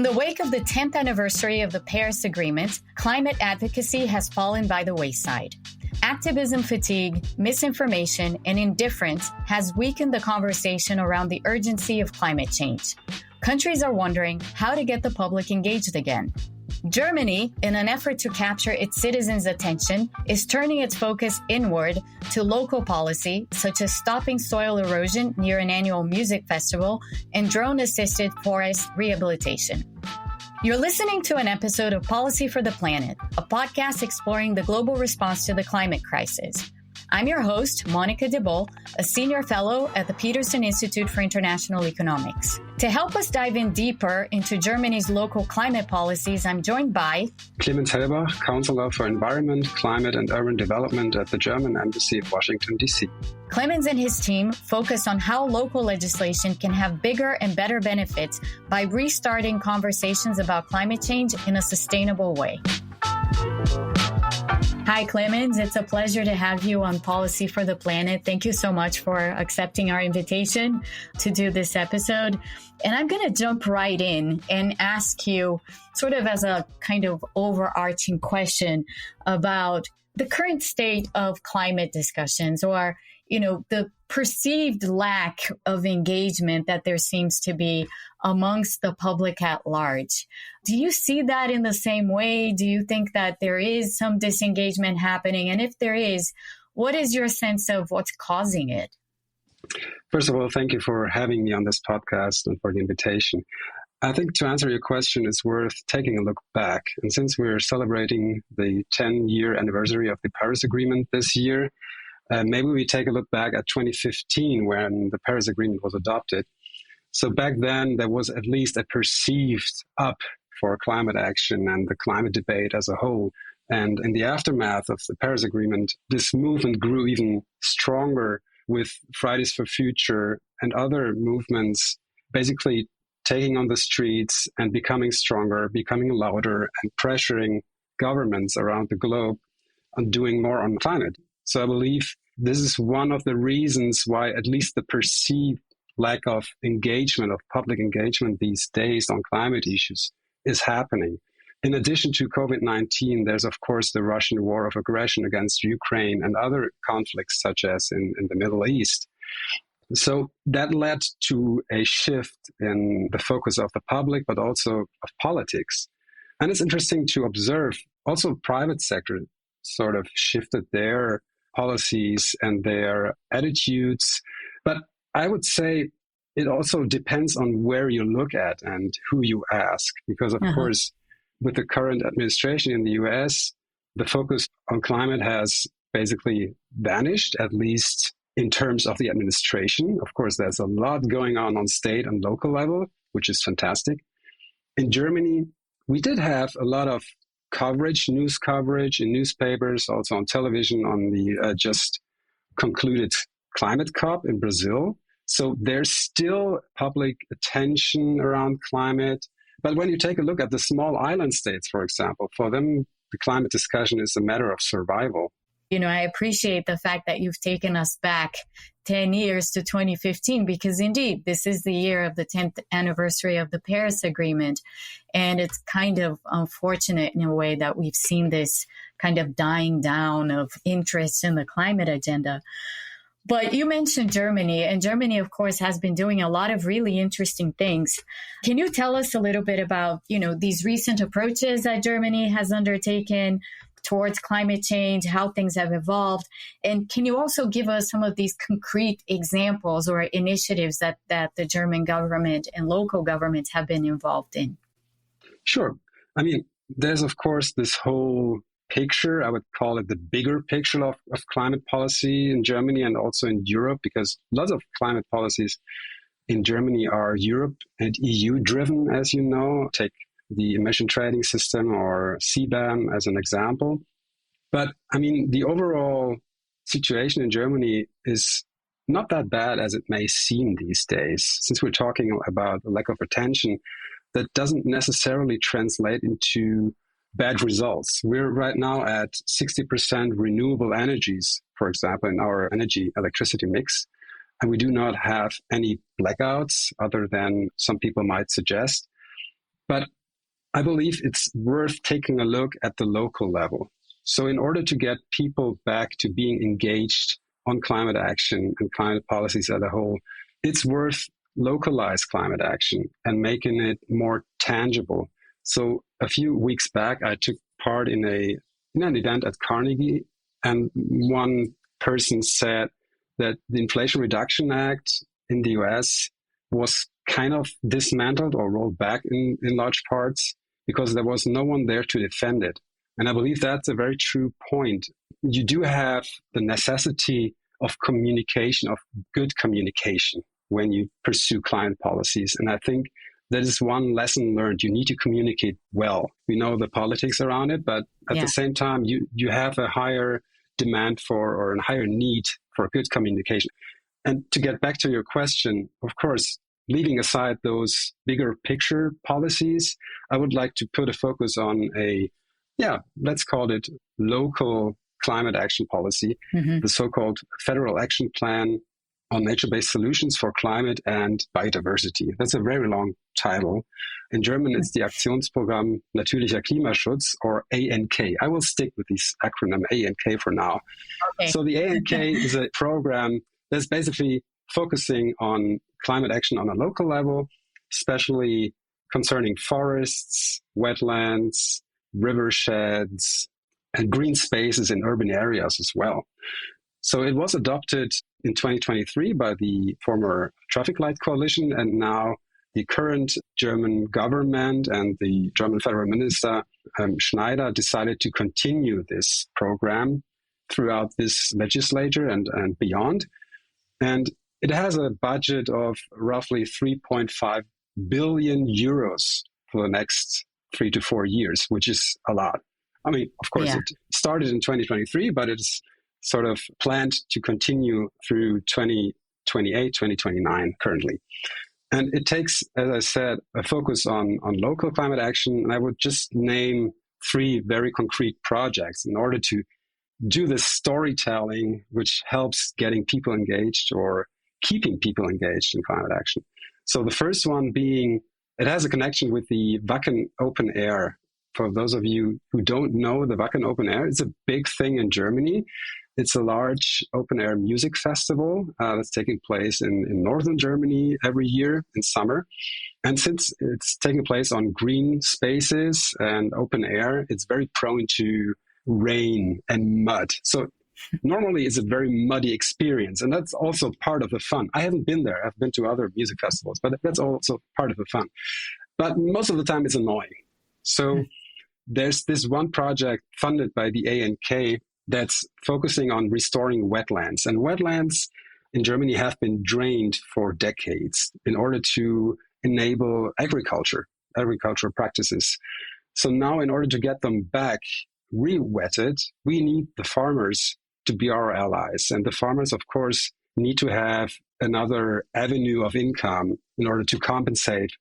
the wake of the 10th anniversary of the Paris Agreement, climate advocacy has fallen by the wayside. Activism fatigue, misinformation, and indifference has weakened the conversation around the urgency of climate change. Countries are wondering how to get the public engaged again. Germany, in an effort to capture its citizens' attention, is turning its focus inward to local policy, such as stopping soil erosion near an annual music festival and drone-assisted forest rehabilitation. You're listening to an episode of Policy for the Planet, a podcast exploring the global response to the climate crisis. I'm your host, Monica de Bolle, a senior fellow at the Peterson Institute for International Economics. To help us dive in deeper into Germany's local climate policies, I'm joined by Clemens Helbach, Counselor for Environment, Climate and Urban Development at the German Embassy of Washington, D.C. Clemens and his team focus on how local legislation can have bigger and better benefits by restarting conversations about climate change in a sustainable way. Hi, Clemens. It's a pleasure to have you on Policy for the Planet. Thank you so much for accepting our invitation to do this episode. And I'm going to jump right in and ask you sort of as a kind of overarching question about the current state of climate discussions, or, you know, the perceived lack of engagement that there seems to be amongst the public at large. Do you see that in the same way? Do you think that there is some disengagement happening? And if there is, what is your sense of what's causing it? First of all, thank you for having me on this podcast and for the invitation. I think to answer your question, it's worth taking a look back. And since we're celebrating the 10-year anniversary of the Paris Agreement this year, maybe we take a look back at 2015 when the Paris Agreement was adopted. So back then, there was at least a perceived up for climate action and the climate debate as a whole. And in the aftermath of the Paris Agreement, this movement grew even stronger with Fridays for Future and other movements basically taking on the streets and becoming stronger, becoming louder, and pressuring governments around the globe on doing more on climate. So I believe this is one of the reasons why at least the perceived lack of engagement, of public engagement these days on climate issues is happening. In addition to COVID-19, there's of course the Russian war of aggression against Ukraine and other conflicts such as in the Middle East. So that led to a shift in the focus of the public, but also of politics. And it's interesting to observe also private sector sort of shifted their policies and their attitudes. But I would say it also depends on where you look at and who you ask, because of course, with the current administration in the US, the focus on climate has basically vanished, at least in terms of the administration. Of course, there's a lot going on state and local level, which is fantastic. In Germany, we did have a lot of news coverage in newspapers, also on television, on the just concluded climate COP in Brazil. So there's still public attention around climate. But when you take a look at the small island states, for example, for them, the climate discussion is a matter of survival. You know, I appreciate the fact that you've taken us back 10 years to 2015, because indeed, this is the year of the 10th anniversary of the Paris Agreement. And it's kind of unfortunate in a way that we've seen this kind of dying down of interest in the climate agenda. But you mentioned Germany, and Germany, of course, has been doing a lot of really interesting things. Can you tell us a little bit about, you know, these recent approaches that Germany has undertaken towards climate change, how things have evolved? And can you also give us some of these concrete examples or initiatives that the German government and local governments have been involved in? Sure. I mean, there's, of course, this whole picture, I would call it the bigger picture of climate policy in Germany and also in Europe, because lots of climate policies in Germany are Europe and EU driven, as you know. Take the emission trading system or CBAM as an example. But I mean, the overall situation in Germany is not that bad as it may seem these days. Since we're talking about a lack of attention, that doesn't necessarily translate into bad results. We're right now at 60% renewable energies, for example, in our electricity mix. And we do not have any blackouts other than some people might suggest. But I believe it's worth taking a look at the local level. So in order to get people back to being engaged on climate action and climate policies as a whole, it's worth localized climate action and making it more tangible. So a few weeks back, I took part in an event at Carnegie, and one person said that the Inflation Reduction Act in the US was kind of dismantled or rolled back in large parts because there was no one there to defend it. And I believe that's a very true point. You do have the necessity of communication, of good communication, when you pursue climate policies. And I think that is one lesson learned. You need to communicate well. We know the politics around it, but at the same time, you have a higher demand for, or a higher need for good communication. And to get back to your question, of course, leaving aside those bigger picture policies, I would like to put a focus on let's call it local climate action policy, the so-called Federal Action Plan on Nature-Based Solutions for Climate and Biodiversity. That's a very long title. In German, it's the Aktionsprogramm Natürlicher Klimaschutz, or ANK. I will stick with this acronym ANK for now. Okay. So the ANK is a program that's basically focusing on climate action on a local level, especially concerning forests, wetlands, riversheds, and green spaces in urban areas as well. So it was adopted in 2023 by the former Traffic Light Coalition, and now the current German government and the German Federal Minister Schneider decided to continue this program throughout this legislature and beyond. And it has a budget of roughly 3.5 billion euros for the next 3 to 4 years, which is a lot. I mean, of course, it started in 2023, but it's sort of planned to continue through 2028, 2029 currently. And it takes, as I said, a focus on local climate action. And I would just name 3 very concrete projects in order to do this storytelling, which helps getting people engaged or keeping people engaged in climate action. So the first one being, it has a connection with the Wacken Open Air. For those of you who don't know the Wacken Open Air, it's a big thing in Germany. It's a large open air music festival that's taking place in northern Germany every year in summer. And since it's taking place on green spaces and open air, it's very prone to rain and mud. So normally it's a very muddy experience. And that's also part of the fun. I haven't been there. I've been to other music festivals, but that's also part of the fun. But most of the time it's annoying. So there's this one project funded by the ANK that's focusing on restoring wetlands. And wetlands in Germany have been drained for decades in order to enable agricultural practices. So now in order to get them back re-wetted, we need the farmers to be our allies. And the farmers, of course, need to have another avenue of income in order to compensate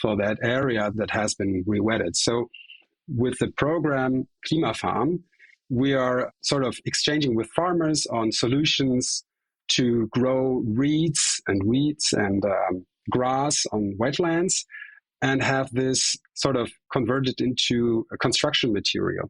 for that area that has been re-wetted. So with the program Klimafarm, we are sort of exchanging with farmers on solutions to grow reeds and weeds and grass on wetlands and have this sort of converted into a construction material.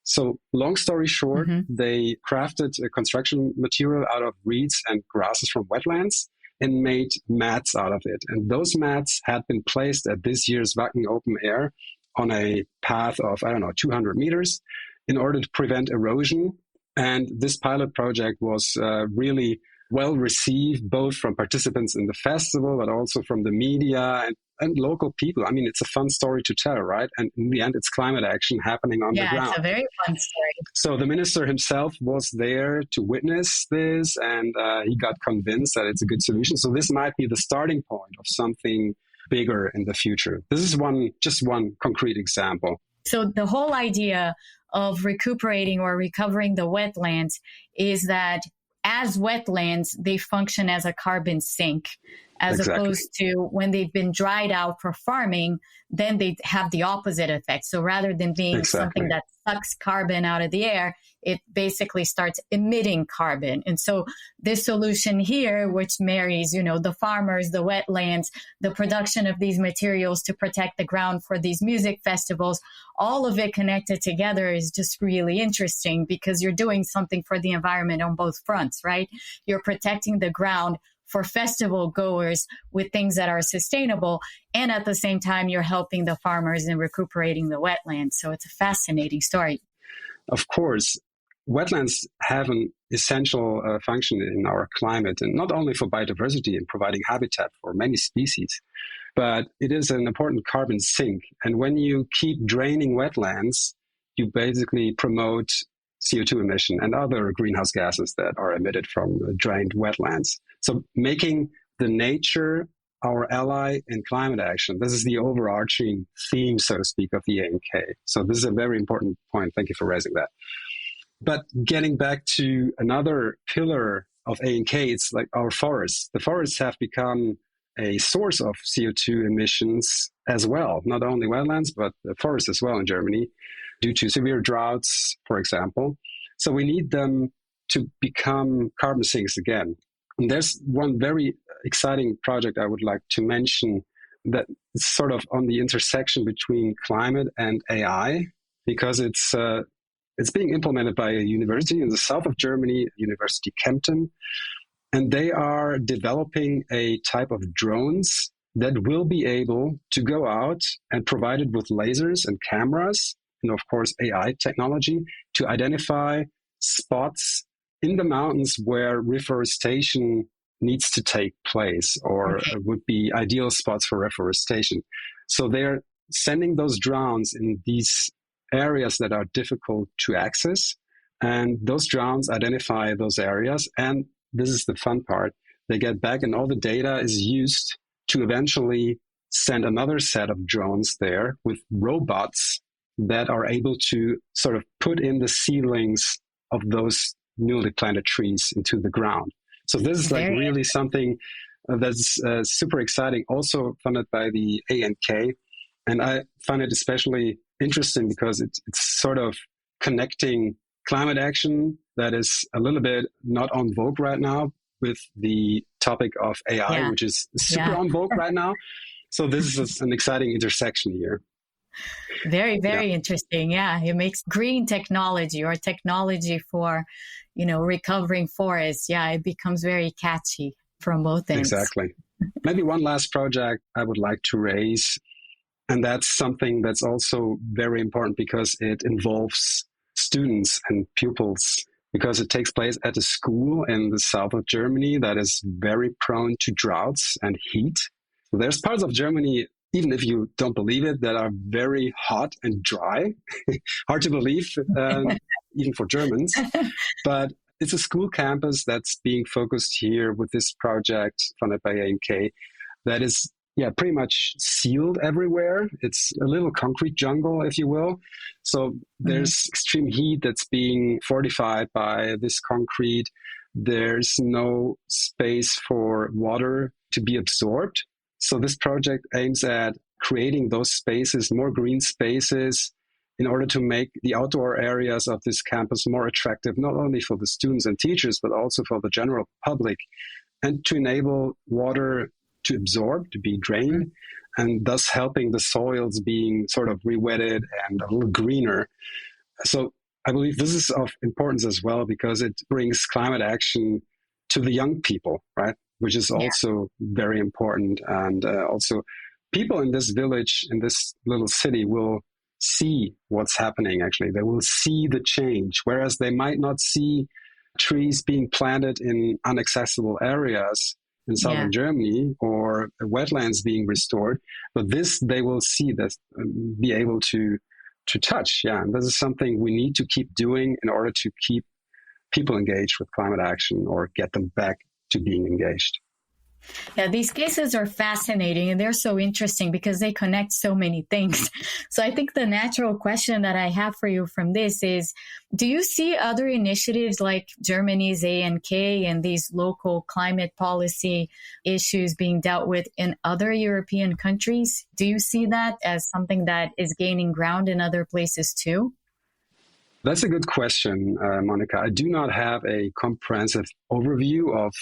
So long story short, they crafted a construction material out of reeds and grasses from wetlands and made mats out of it. And those mats had been placed at this year's Wacken Open Air on a path of, 200 meters in order to prevent erosion. And this pilot project was really well received, both from participants in the festival, but also from the media and local people. I mean, it's a fun story to tell, right? And in the end, it's climate action happening on the ground. Yeah, it's a very fun story. So the minister himself was there to witness this, and he got convinced that it's a good solution. So this might be the starting point of something bigger in the future. This is just one concrete example. So the whole idea of recuperating or recovering the wetlands is that as wetlands, they function as a carbon sink. as Exactly. opposed to when they've been dried out for farming, then they have the opposite effect. So rather than being something that sucks carbon out of the air, it basically starts emitting carbon. And so this solution here, which marries, the farmers, the wetlands, the production of these materials to protect the ground for these music festivals, all of it connected together is just really interesting because you're doing something for the environment on both fronts, right? You're protecting the ground for festival goers with things that are sustainable. And at the same time, you're helping the farmers and recuperating the wetlands. So it's a fascinating story. Of course, wetlands have an essential function in our climate, and not only for biodiversity and providing habitat for many species, but it is an important carbon sink. And when you keep draining wetlands, you basically promote CO2 emission and other greenhouse gases that are emitted from drained wetlands. So making the nature our ally in climate action, this is the overarching theme, so to speak, of the ANK. So this is a very important point. Thank you for raising that. But getting back to another pillar of ANK, it's like our forests. The forests have become a source of CO2 emissions as well, not only wetlands, but the forests as well in Germany, due to severe droughts, for example. So we need them to become carbon sinks again. And there's one very exciting project I would like to mention that is sort of on the intersection between climate and AI, because it's being implemented by a university in the south of Germany, University Kempten, and they are developing a type of drones that will be able to go out and provided with lasers and cameras, and of course AI technology, to identify spots in the mountains where reforestation needs to take place or would be ideal spots for reforestation. So they're sending those drones in these areas that are difficult to access, and those drones identify those areas, and this is the fun part, they get back and all the data is used to eventually send another set of drones there with robots that are able to sort of put in the seedlings of those newly planted trees into the ground. So this is like really something that's super exciting, also funded by the ANK. And I find it especially interesting because it's sort of connecting climate action that is a little bit not on vogue right now with the topic of AI, which is super on vogue right now. So this is an exciting intersection here. Very, very interesting. Yeah, it makes green technology or technology for, recovering forests. Yeah, it becomes very catchy from both ends. Exactly. Maybe one last project I would like to raise, and that's something that's also very important because it involves students and pupils, because it takes place at a school in the south of Germany that is very prone to droughts and heat. So there's parts of Germany, even if you don't believe it, that are very hot and dry. Hard to believe, even for Germans. But it's a school campus that's being focused here with this project funded by ANK that is pretty much sealed everywhere. It's a little concrete jungle, if you will. So there's extreme heat that's being fortified by this concrete. There's no space for water to be absorbed. So this project aims at creating those spaces, more green spaces, in order to make the outdoor areas of this campus more attractive, not only for the students and teachers, but also for the general public, and to enable water to absorb, to be drained, and thus helping the soils being sort of re-wetted and a little greener. So I believe this is of importance as well because it brings climate action to the young people, right? Which is also very important. And also people in this village, in this little city will see what's happening, actually. They will see the change, whereas they might not see trees being planted in inaccessible areas in southern Germany or wetlands being restored. But this they will see, this, be able to touch. Yeah, and this is something we need to keep doing in order to keep people engaged with climate action or get them back to being engaged. Yeah, these cases are fascinating and they're so interesting because they connect so many things. So I think the natural question that I have for you from this is, do you see other initiatives like Germany's ANK and these local climate policy issues being dealt with in other European countries? Do you see that as something that is gaining ground in other places too? That's a good question, Monica. I do not have a comprehensive overview of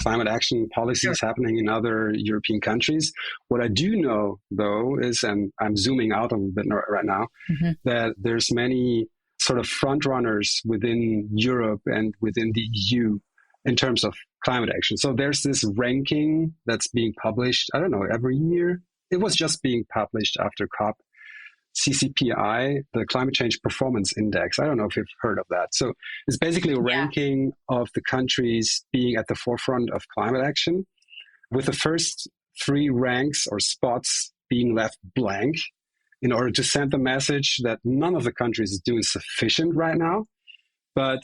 climate action policies happening in other European countries. What I do know, though, is, and I'm zooming out a little bit right now, that there's many sort of front runners within Europe and within the EU in terms of climate action. So there's this ranking that's being published, I don't know, every year. It was just being published after COP. CCPI, the Climate Change Performance Index. I don't know if you've heard of that. So it's basically a ranking of the countries being at the forefront of climate action, with the first three ranks or spots being left blank in order to send the message that none of the countries is doing sufficient right now. But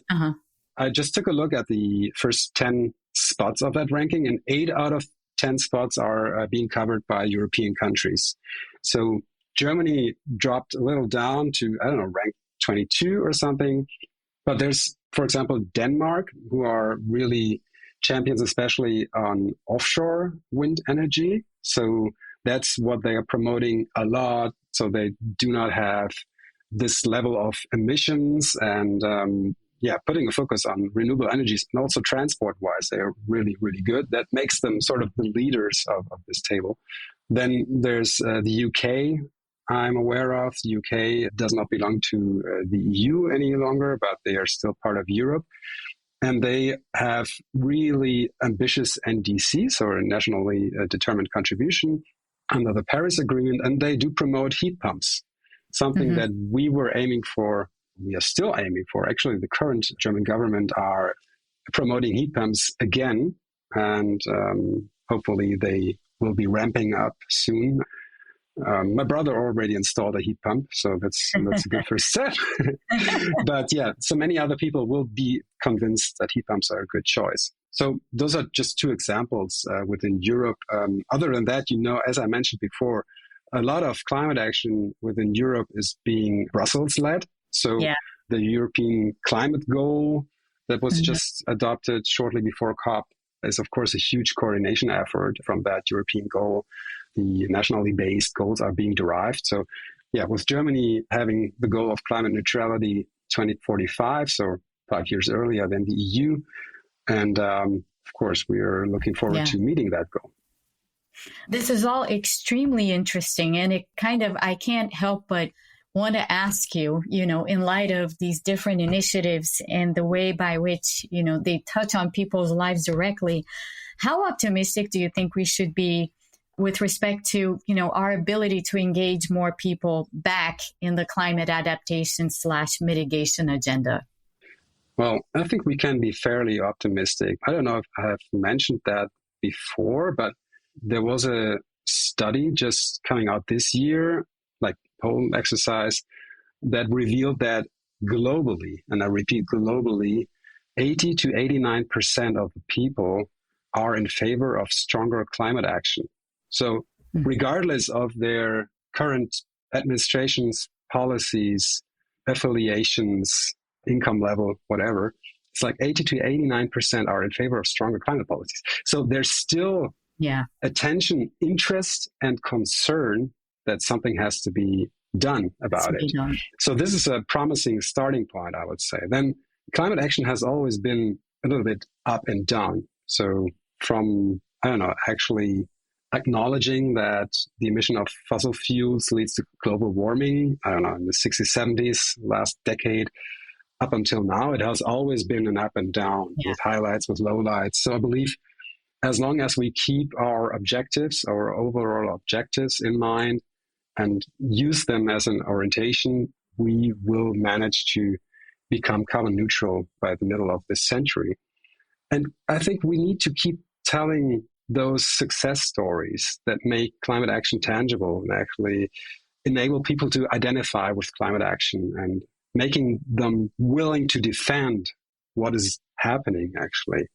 I just took a look at the first 10 spots of that ranking, and 8 out of 10 spots are being covered by European countries. So Germany dropped a little down to, I don't know, rank 22 or something. But there's, for example, Denmark, who are really champions, especially on offshore wind energy. So that's what they are promoting a lot. So they do not have this level of emissions and, putting a focus on renewable energies and also transport-wise, they are really, really good. That makes them sort of the leaders of this table. Then there's the UK. I'm aware of. The UK does not belong to the EU any longer, but they are still part of Europe. And they have really ambitious NDCs, or nationally determined contribution, under the Paris Agreement. And they do promote heat pumps, something that we were aiming for. We are still aiming for. Actually, the current German government are promoting heat pumps again. And hopefully they will be ramping up soon. My brother already installed a heat pump, so that's a good first step. But yeah, so many other people will be convinced that heat pumps are a good choice. So those are just two examples within Europe. Other than that, as I mentioned before, a lot of climate action within Europe is being Brussels-led. So the European climate goal that was just adopted shortly before COP is, of course, a huge coordination effort from that European goal. The nationally based goals are being derived. So, with Germany having the goal of climate neutrality 2045, so 5 years earlier than the EU. And of course, we are looking forward to meeting that goal. This is all extremely interesting. And I can't help but want to ask you, in light of these different initiatives and the way by which, they touch on people's lives directly, how optimistic do you think we should be with respect to, our ability to engage more people back in the climate adaptation / mitigation agenda? Well, I think we can be fairly optimistic. I don't know if I have mentioned that before, but there was a study just coming out this year, like poll exercise, that revealed that globally, and I repeat globally, 80 to 89% of the people are in favor of stronger climate action. So regardless of their current administration's policies, affiliations, income level, whatever, it's like 80 to 89% are in favor of stronger climate policies. So there's still attention, interest, and concern that something has to be done about it. So this is a promising starting point, I would say. Then climate action has always been a little bit up and down. So from, actually acknowledging that the emission of fossil fuels leads to global warming, in the 60s, 70s, last decade, up until now, it has always been an up and down with highlights, with lowlights. So I believe as long as we keep our objectives, our overall objectives in mind and use them as an orientation, we will manage to become carbon neutral by the middle of this century. And I think we need to keep telling those success stories that make climate action tangible and actually enable people to identify with climate action and making them willing to defend what is happening, actually.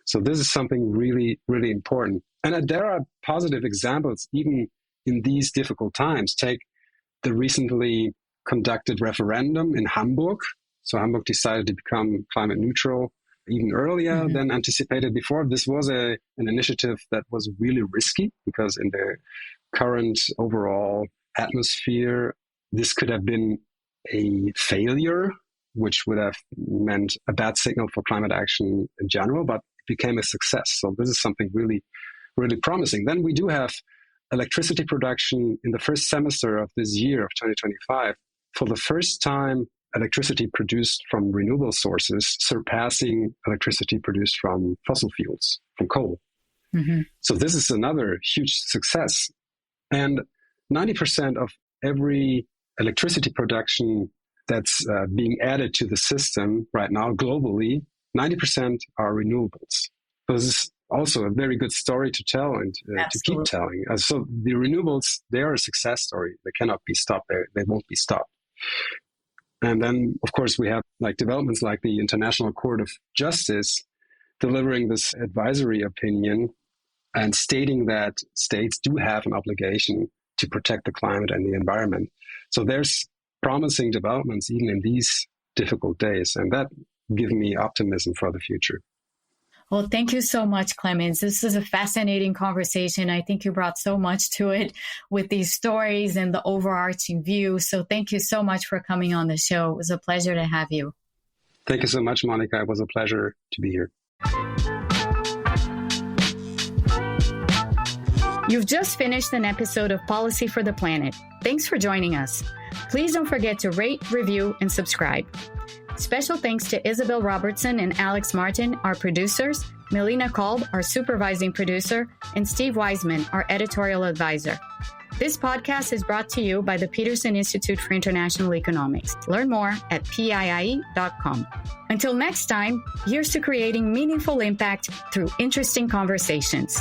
So this is something really, really important. And there are positive examples even in these difficult times. Take the recently conducted referendum in Hamburg. So Hamburg decided to become climate neutral even earlier than anticipated before. This was an initiative that was really risky because in the current overall atmosphere, this could have been a failure, which would have meant a bad signal for climate action in general, but it became a success. So this is something really, really promising. Then we do have electricity production in the first semester of this year of 2025. For the first time, electricity produced from renewable sources surpassing electricity produced from fossil fuels, from coal. So this is another huge success. And 90% of every electricity production that's being added to the system right now globally, 90% are renewables. So this is also a very good story to tell and to keep telling. So the renewables, they are a success story. They cannot be stopped. They won't be stopped. And then, of course, we have developments like the International Court of Justice delivering this advisory opinion and stating that states do have an obligation to protect the climate and the environment. So there's promising developments even in these difficult days, and that gives me optimism for the future. Well, thank you so much, Clemens. This is a fascinating conversation. I think you brought so much to it with these stories and the overarching view. So thank you so much for coming on the show. It was a pleasure to have you. Thank you so much, Monica. It was a pleasure to be here. You've just finished an episode of Policy for the Planet. Thanks for joining us. Please don't forget to rate, review, and subscribe. Special thanks to Isabel Robertson and Alex Martin, our producers, Melina Kolb, our supervising producer, and Steve Wiseman, our editorial advisor. This podcast is brought to you by the Peterson Institute for International Economics. Learn more at PIIE.com. Until next time, here's to creating meaningful impact through interesting conversations.